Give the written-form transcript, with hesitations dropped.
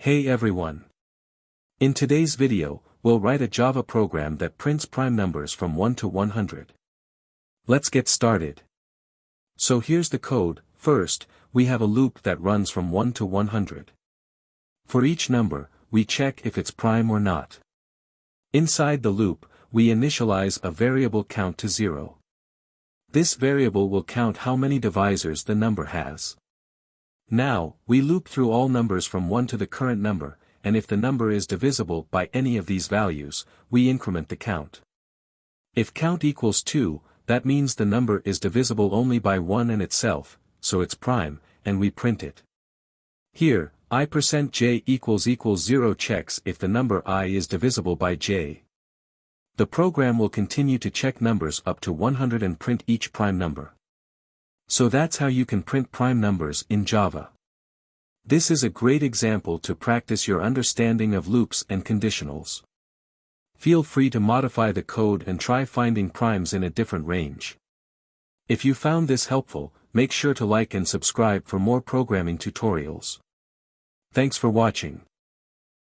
Hey everyone! In today's video, we'll write a Java program that prints prime numbers from 1 to 100. Let's get started. So here's the code. First, we have a loop that runs from 1 to 100. For each number, we check if it's prime or not. Inside the loop, we initialize a variable count to 0. This variable will count how many divisors the number has. Now, we loop through all numbers from 1 to the current number, and if the number is divisible by any of these values, we increment the count. If count equals 2, that means the number is divisible only by 1 and itself, so it's prime, and we print it. Here, I%j == 0 checks if the number I is divisible by j. The program will continue to check numbers up to 100 and print each prime number. So that's how you can print prime numbers in Java. This is a great example to practice your understanding of loops and conditionals. Feel free to modify the code and try finding primes in a different range. If you found this helpful, make sure to like and subscribe for more programming tutorials. Thanks for watching.